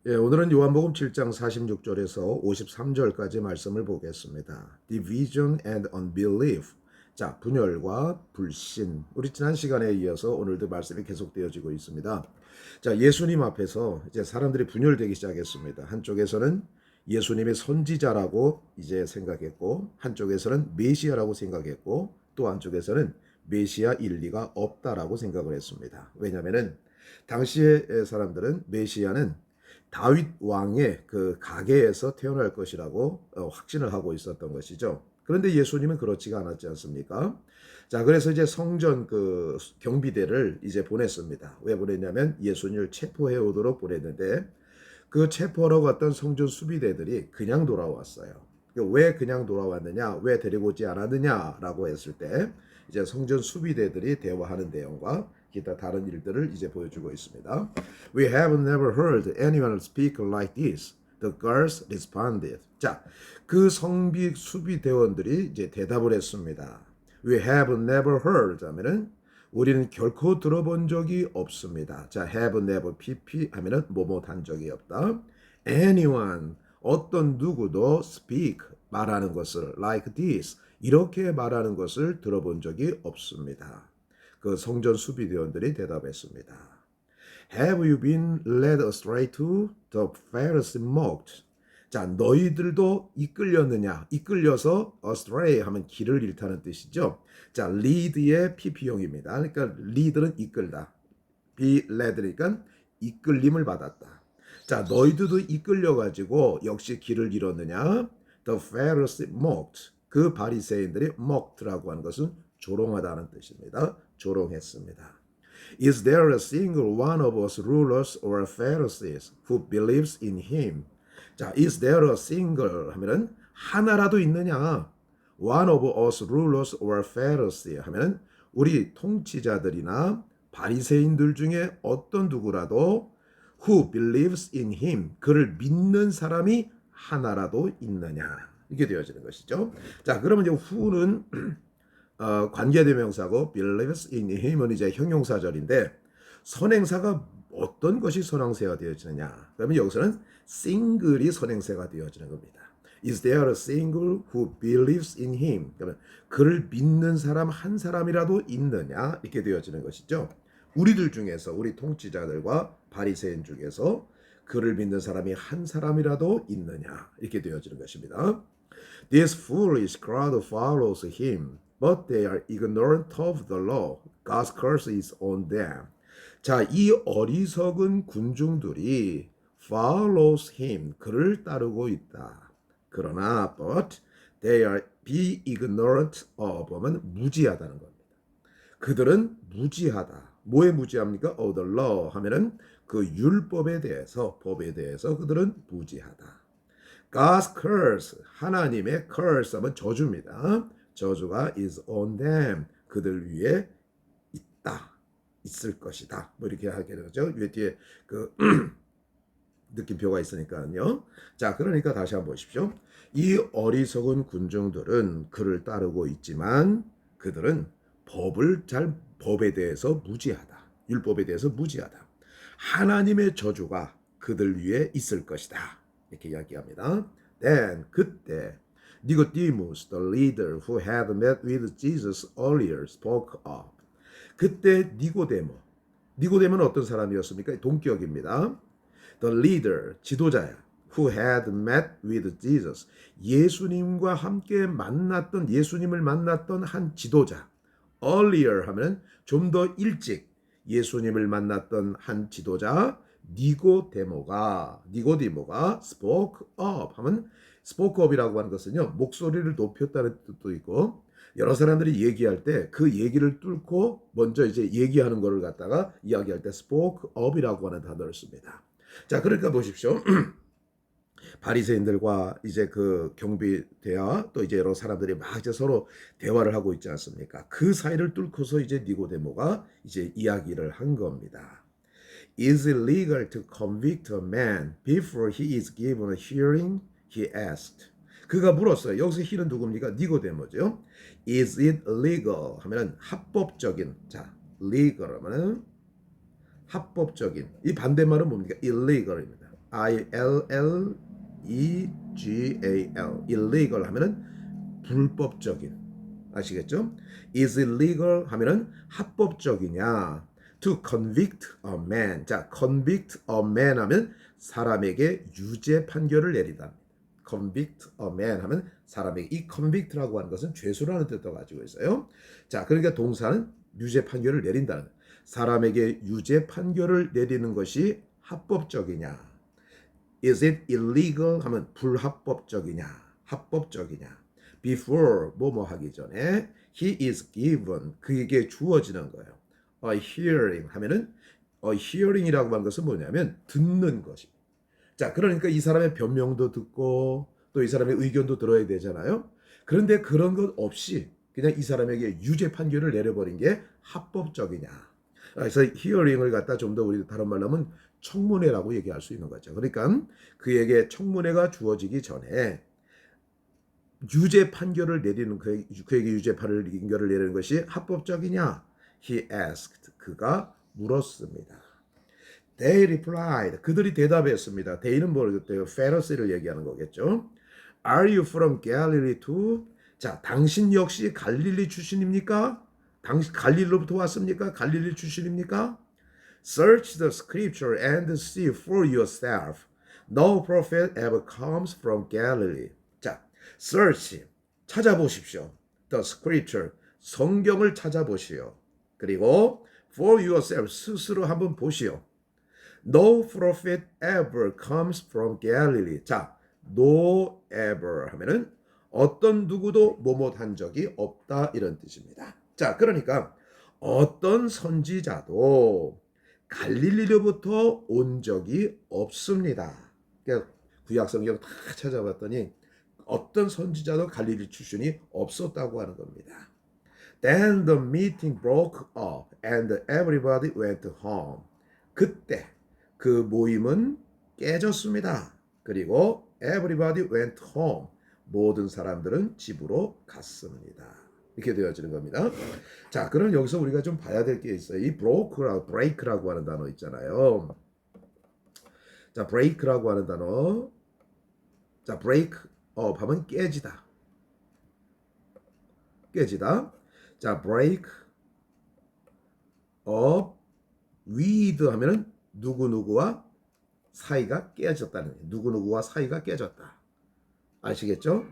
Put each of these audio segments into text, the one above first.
예, 오늘은 요한복음 7장 46절에서 53절까지 말씀을 보겠습니다. Division and unbelief. 자, 분열과 불신. 우리 지난 시간에 이어서 오늘도 말씀이 계속되어지고 있습니다. 자, 예수님 앞에서 이제 사람들이 분열되기 시작했습니다. 한쪽에서는 예수님의 선지자라고 이제 생각했고, 한쪽에서는 메시아라고 생각했고, 또 한쪽에서는 메시아일 리가 없다라고 생각을 했습니다. 왜냐하면은 당시의 사람들은 메시아는 다윗 왕의 그 가계에서 태어날 것이라고 확신을 하고 있었던 것이죠. 그런데 예수님은 그렇지가 않았지 않습니까? 자, 그래서 이제 성전 그 경비대를 이제 보냈습니다. 왜 보냈냐면 예수님을 체포해 오도록 보냈는데 그 체포하러 갔던 성전 수비대들이 그냥 돌아왔어요. 왜 그냥 돌아왔느냐, 왜 데리고 오지 않았느냐라고 했을 때 이제 성전 수비대들이 대화하는 내용과 기타 다른 일들을 이제 보여주고 있습니다. We have never heard anyone speak like this. The girls responded. 자, 그 성비 수비대원들이 이제 대답을 했습니다. We have never heard 하면은 우리는 결코 들어본 적이 없습니다. 자, have never pp 하면은 뭐뭐 한 적이 없다. Anyone 어떤 누구도 speak 말하는 것을 like this 이렇게 말하는 것을 들어본 적이 없습니다. 그 성전 수비대원들이 대답했습니다. Have you been led astray to the Pharisees mocked? 자, 너희들도 이끌렸느냐? 이끌려서 astray 하면 길을 잃다는 뜻이죠. 자, lead의 pp형입니다. 그러니까 lead는 이끌다. be led니까 이끌림을 받았다. 자, 너희들도 이끌려가지고 역시 길을 잃었느냐? The Pharisees mocked. 그 바리새인들이 mocked라고 하는 것은 조롱하다는 뜻입니다. 조롱했습니다. Is there a single one of us rulers or Pharisees who believes in him? 자, is there a single 하면은 하나라도 있느냐? One of us rulers or Pharisees 하면은 우리 통치자들이나 바리새인들 중에 어떤 누구라도 who believes in him 그를 믿는 사람이 하나라도 있느냐? 이게 되어지는 것이죠. 자, 그러면 이제 who는 관계대명사고 believes in him은 이제 형용사절인데 선행사가 어떤 것이 선행사가 되어지느냐? 그러면 여기서는 single이 선행사가 되어지는 겁니다. Is there a single who believes in him? 그러면 그를 믿는 사람 한 사람이라도 있느냐? 이렇게 되어지는 것이죠. 우리들 중에서 우리 통치자들과 바리새인 중에서 그를 믿는 사람이 한 사람이라도 있느냐? 이렇게 되어지는 것입니다. This foolish crowd follows him. But they are ignorant of the law. God's curse is on them. 자, 이 어리석은 군중들이 follows him. 그를 따르고 있다. 그러나 but they are be ignorant of 하면 무지하다는 겁니다. 그들은 무지하다. 뭐에 무지합니까? Of the law 하면은 그 율법에 대해서 법에 대해서 그들은 무지하다. God's curse 하나님의 curse 하면 저주입니다. 저주가 is on them 그들 위에 있다 있을 것이다 뭐 이렇게 하게 되죠. 뒤에 그 느낌표가 있으니까요. 자, 그러니까 다시 한번 보십시오. 이 어리석은 군중들은 그를 따르고 있지만 그들은 법에 대해서 무지하다. 율법에 대해서 무지하다. 하나님의 저주가 그들 위에 있을 것이다. 이렇게 이야기합니다. Then 그때 Nicodemus, the leader who had met with Jesus earlier, spoke up. 그때 니고데모는 어떤 사람이었습니까? 동격입니다. The leader, 지도자야. Who had met with Jesus. 예수님과 함께 예수님을 만났던 한 지도자. Earlier 하면 좀 더 일찍 예수님을 만났던 한 지도자. 니고디모가 spoke up 하면 spoke up이라고 하는 것은요 목소리를 높였다는 뜻도 있고 여러 사람들이 얘기할 때 그 얘기를 뚫고 먼저 이제 얘기하는 거를 갖다가 이야기할 때 spoke up이라고 하는 단어를 씁니다. 자, 그러니까 보십시오. 바리새인들과 이제 그 경비대와 또 이제 여러 사람들이 막 이제 서로 대화를 하고 있지 않습니까? 그 사이를 뚫고서 이제 니고데모가 이제 이야기를 한 겁니다. Is it legal to convict a man before he is given a hearing? He asked. 그가 물었어요. 여기서 he는 누굽니까? 니고데모죠. Is it legal? 하면은 합법적인. 자, legal 하면은 합법적인. 이 반대말은 뭡니까? illegal입니다. illegal. illegal 하면은 불법적인. 아시겠죠? is illegal 하면은 합법적이냐. to convict a man. 자, convict a man 하면 사람에게 유죄 판결을 내리다. convict a man 하면 사람에게 이 convict라고 하는 것은 죄수라는 뜻도 가지고 있어요. 자, 그러니까 동사는 유죄 판결을 내린다는 사람에게 유죄 판결을 내리는 것이 합법적이냐. is it illegal 하면 불합법적이냐, 합법적이냐. before 뭐뭐 하기 전에 he is given 그에게 주어지는 거예요. a hearing 하면은 a hearing이라고 하는 것은 뭐냐면 듣는 것이. 자, 그러니까 이 사람의 변명도 듣고 또 이 사람의 의견도 들어야 되잖아요. 그런데 그런 것 없이 그냥 이 사람에게 유죄 판결을 내려버린 게 합법적이냐. 그래서 hearing을 갖다 좀 더 우리 다른 말로 하면 청문회라고 얘기할 수 있는 거죠. 그러니까 그에게 청문회가 주어지기 전에 유죄 판결을 내리는 그에게 유죄 판결을 내리는 것이 합법적이냐? He asked. 그가 물었습니다. They replied. 그들이 대답했습니다. They는 뭐였대요? Pharisee를 얘기하는 거겠죠. Are you from Galilee too? 자, 당신 역시 갈릴리 출신입니까? 당신 갈릴리로부터 왔습니까? 갈릴리 출신입니까? Search the scripture and see for yourself. No prophet ever comes from Galilee. 자, search 찾아보십시오. The scripture 성경을 찾아보시오. 그리고 for yourself 스스로 한번 보시오. No prophet ever comes from Galilee. 자, no ever 하면은 어떤 누구도 뭐뭐한 적이 없다 이런 뜻입니다. 자, 그러니까 어떤 선지자도 갈릴리로부터 온 적이 없습니다. 그러니까 구약 성경 다 찾아봤더니 어떤 선지자도 갈릴리 출신이 없었다고 하는 겁니다. Then the meeting broke up and everybody went home. 그때 그 모임은 깨졌습니다. 그리고 everybody went home. 모든 사람들은 집으로 갔습니다. 이렇게 되어지는 겁니다. 자, 그럼 여기서 우리가 좀 봐야 될 게 있어요. 이 break라고 하는 단어 있잖아요. 자, break라고 하는 단어. 자, break up 하면 깨지다. 깨지다. 자, break up with 하면은 누구누구와 사이가 깨졌다는 거예요. 누구누구와 사이가 깨졌다. 아시겠죠?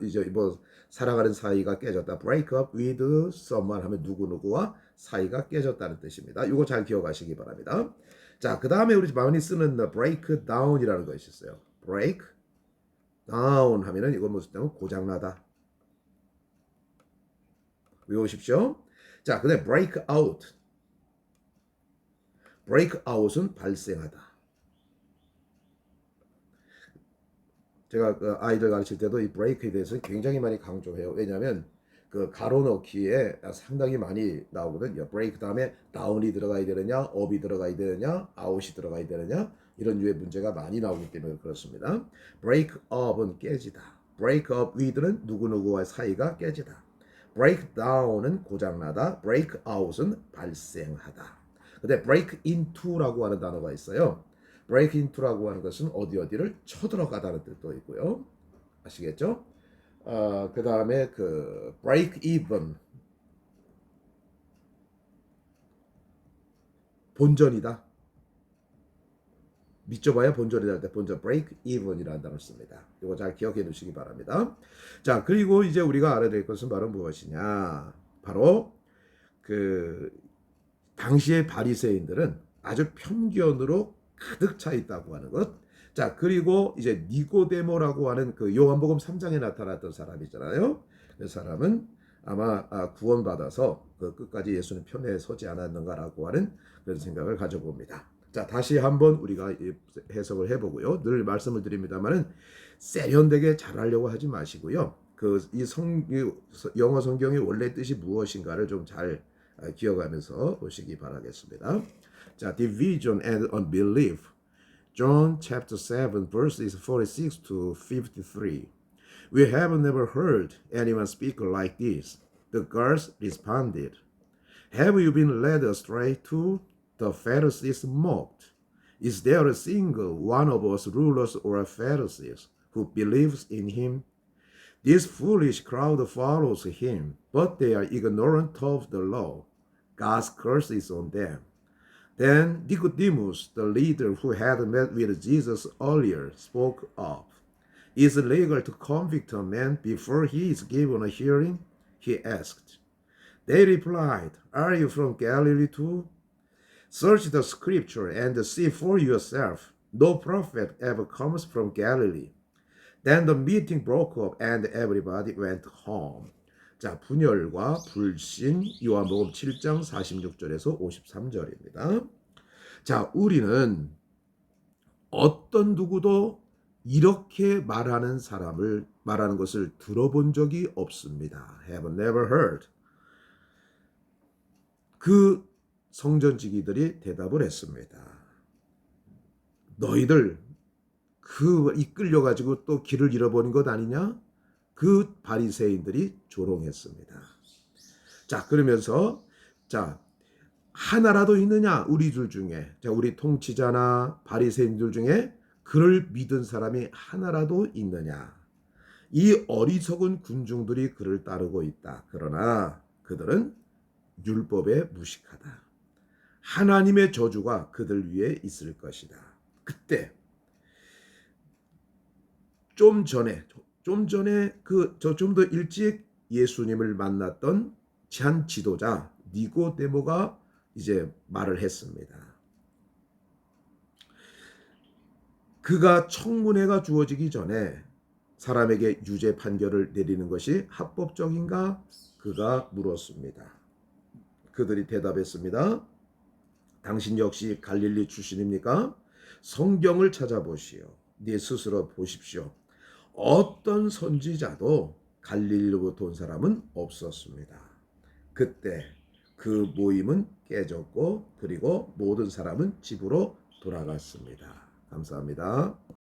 이제 뭐 사랑하는 사이가 깨졌다. break up with someone 하면 누구누구와 사이가 깨졌다는 뜻입니다. 이거 잘 기억하시기 바랍니다. 자, 그 다음에 우리 많이 쓰는 break down이라는 것이 있어요. break down 하면은 이거 무슨 뜻이냐면 고장나다. 외우십시오. 자, 그 다음에 break out. break out은 발생하다. 제가 그 아이들 가르칠 때도 이 브레이크에 대해서 굉장히 많이 강조해요. 왜냐하면 그 가로 넣기에 상당히 많이 나오거든요. 브레이크 다음에 다운이 들어가야 되느냐, 업이 들어가야 되느냐, 아웃이 들어가야 되느냐 이런 류의 문제가 많이 나오기 때문에 그렇습니다. break up은 깨지다. break up with는 누구누구와의 사이가 깨지다. break down은 고장나다. break out은 발생하다. 근데 break into라고 하는 단어가 있어요. break into라고 하는 것은 어디를 쳐들어가다는 뜻도 있고요. 아시겠죠? 그 다음에 그 break even 본전이다. 믿져봐야 본전이다 할 때 본전 break even이라는 단어를 씁니다. 이거 잘 기억해 두시기 바랍니다. 자, 그리고 이제 우리가 알아야 될 것은 바로 무엇이냐? 바로 그 당시의 바리새인들은 아주 편견으로 가득 차 있다고 하는 것. 자, 그리고 이제 니고데모라고 하는 그 요한복음 3장에 나타났던 사람이잖아요. 그 사람은 아마 구원받아서 그 끝까지 예수님 편에 서지 않았는가라고 하는 그런 생각을 가져봅니다. 자, 다시 한번 우리가 해석을 해보고요. 늘 말씀을 드립니다만은 세련되게 잘하려고 하지 마시고요. 이 영어 성경의 원래 뜻이 무엇인가를 좀 잘 기억하면서 보시기 바라겠습니다. 자, division and unbelief. John chapter 7 verses 46 to 53. We have never heard anyone speak like this. The girls responded. Have you been led astray too? The Pharisees mocked. Is there a single one of us rulers or Pharisees who believes in him? This foolish crowd follows him, but they are ignorant of the law. God's curse is on them. Then Nicodemus, the leader who had met with Jesus earlier, spoke up. Is it legal to convict a man before he is given a hearing? He asked. They replied, Are you from Galilee too? Search the scripture and see for yourself. No prophet ever comes from Galilee. Then the meeting broke up and everybody went home. 자, 분열과 불신, 요한복음 7장 46절에서 53절입니다. 자, 우리는 어떤 누구도 이렇게 말하는 사람을 말하는 것을 들어본 적이 없습니다. Have never heard. 그 성전지기들이 대답을 했습니다. 너희들 그 이끌려 가지고 또 길을 잃어버린 것 아니냐? 그 바리새인들이 조롱했습니다. 자, 그러면서 자, 하나라도 있느냐? 우리들 중에. 자, 우리 통치자나 바리새인들 중에 그를 믿은 사람이 하나라도 있느냐? 이 어리석은 군중들이 그를 따르고 있다. 그러나 그들은 율법에 무식하다. 하나님의 저주가 그들 위에 있을 것이다. 그때 좀 전에 좀 더 일찍 예수님을 만났던 한 지도자 니고데모가 이제 말을 했습니다. 그가 청문회가 주어지기 전에 사람에게 유죄 판결을 내리는 것이 합법적인가? 그가 물었습니다. 그들이 대답했습니다. 당신 역시 갈릴리 출신입니까? 성경을 찾아보시오. 네 스스로 보십시오. 어떤 선지자도 갈릴리로부터 온 사람은 없었습니다. 그때 그 모임은 깨졌고 그리고 모든 사람은 집으로 돌아갔습니다. 감사합니다.